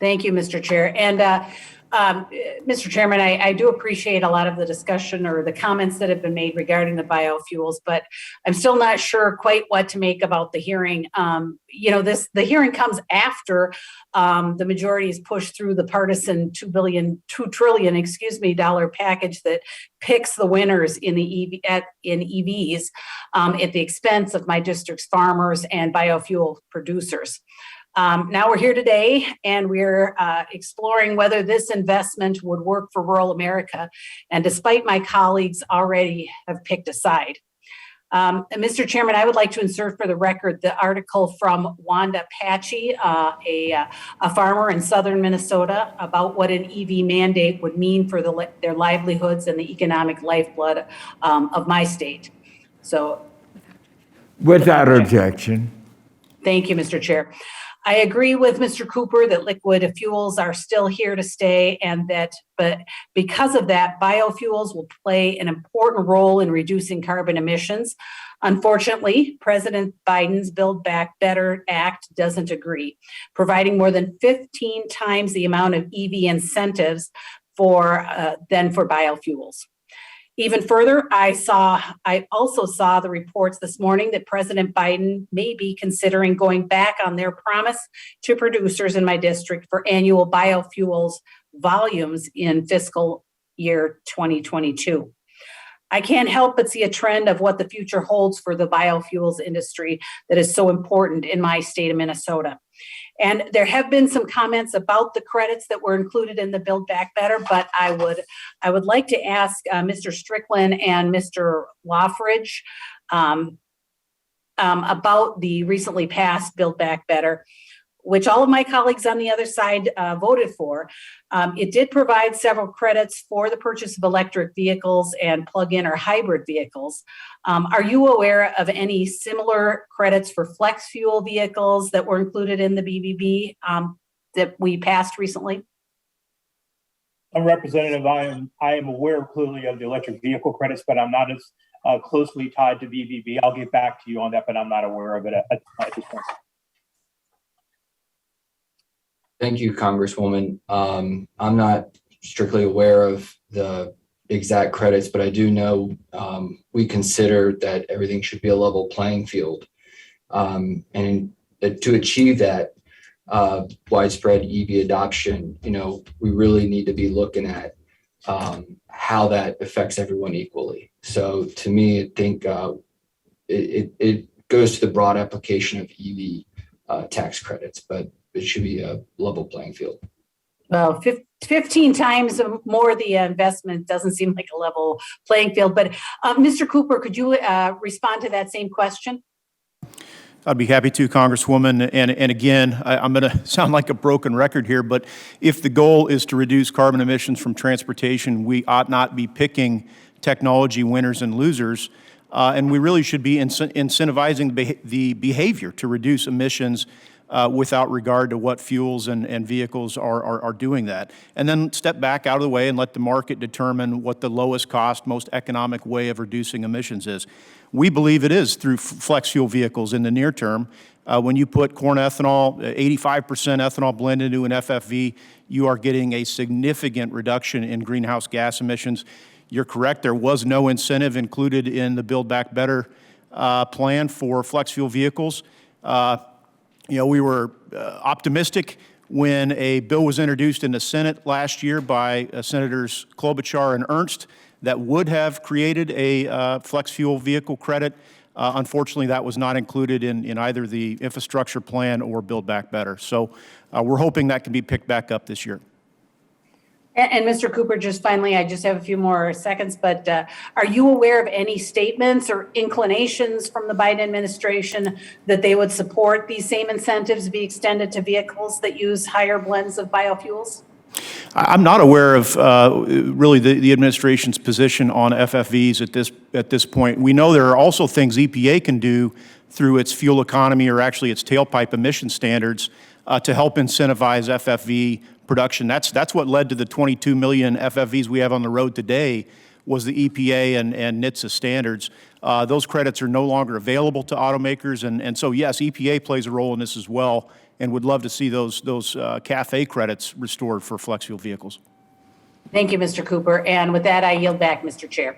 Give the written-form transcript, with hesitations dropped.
Thank you, Mr. Chair. And Mr. Chairman, I do appreciate a lot of the discussion or the comments that have been made regarding the biofuels, but I'm still not sure quite what to make about the hearing. The hearing comes after the majority has pushed through the partisan $2 trillion dollar package that picks the winners in the EVs at the expense of my district's farmers and biofuel producers. Now we're here today and we're exploring whether this investment would work for rural America. And despite my colleagues already have picked a side. Mr. Chairman, I would like to insert for the record the article from Wanda Patchy, a farmer in southern Minnesota, about what an EV mandate would mean for their livelihoods and the economic lifeblood of my state. So, without objection. Thank you, Mr. Chair. I agree with Mr. Cooper that liquid fuels are still here to stay, but because of that, biofuels will play an important role in reducing carbon emissions. Unfortunately, President Biden's Build Back Better Act doesn't agree, providing more than 15 times the amount of EV incentives than for biofuels. Even further, I also saw the reports this morning that President Biden may be considering going back on their promise to producers in my district for annual biofuels volumes in fiscal year 2022. I can't help but see a trend of what the future holds for the biofuels industry that is so important in my state of Minnesota. And there have been some comments about the credits that were included in the Build Back Better, but I would like to ask Mr. Strickland and Mr. Woffridge about the recently passed Build Back Better, which all of my colleagues on the other side voted for. It did provide several credits for the purchase of electric vehicles and plug-in or hybrid vehicles. Are you aware of any similar credits for flex fuel vehicles that were included in the BBB that we passed recently? Representative, I am aware clearly of the electric vehicle credits, but I'm not as closely tied to BBB. I'll get back to you on that, but I'm not aware of it at this point. Thank you, Congresswoman. I'm not strictly aware of the exact credits, but I do know we consider that everything should be a level playing field. And to achieve that widespread EV adoption, we really need to be looking at how that affects everyone equally. So to me, I think it goes to the broad application of EV tax credits, but it should be a level playing field. Well, 15 times more the investment doesn't seem like a level playing field. But Mr. Cooper, could you respond to that same question? I'd be happy to, Congresswoman. And again, I'm going to sound like a broken record here, but if the goal is to reduce carbon emissions from transportation, we ought not be picking technology winners and losers. And we really should be incentivizing the behavior to reduce emissions without regard to what fuels and vehicles are doing that. And then step back out of the way and let the market determine what the lowest cost, most economic way of reducing emissions is. We believe it is through flex fuel vehicles in the near term. When you put corn ethanol, 85% ethanol blended into an FFV, you are getting a significant reduction in greenhouse gas emissions. You're correct, there was no incentive included in the Build Back Better plan for flex fuel vehicles. We were optimistic when a bill was introduced in the Senate last year by Senators Klobuchar and Ernst that would have created a flex fuel vehicle credit. Unfortunately, that was not included in either the infrastructure plan or Build Back Better. So we're hoping that can be picked back up this year. And Mr. Cooper, just finally, I just have a few more seconds, but are you aware of any statements or inclinations from the Biden administration that they would support these same incentives be extended to vehicles that use higher blends of biofuels? I'm not aware of really the administration's position on FFVs at this point. We know there are also things EPA can do through its fuel economy or actually its tailpipe emission standards to help incentivize FFV production. That's what led to the 22 million FFVs we have on the road today was the EPA and NHTSA standards. Those credits are no longer available to automakers, and so yes, EPA plays a role in this as well, and would love to see those CAFE credits restored for flex fuel vehicles. Thank you, Mr. Cooper. And with that, I yield back, Mr. Chair.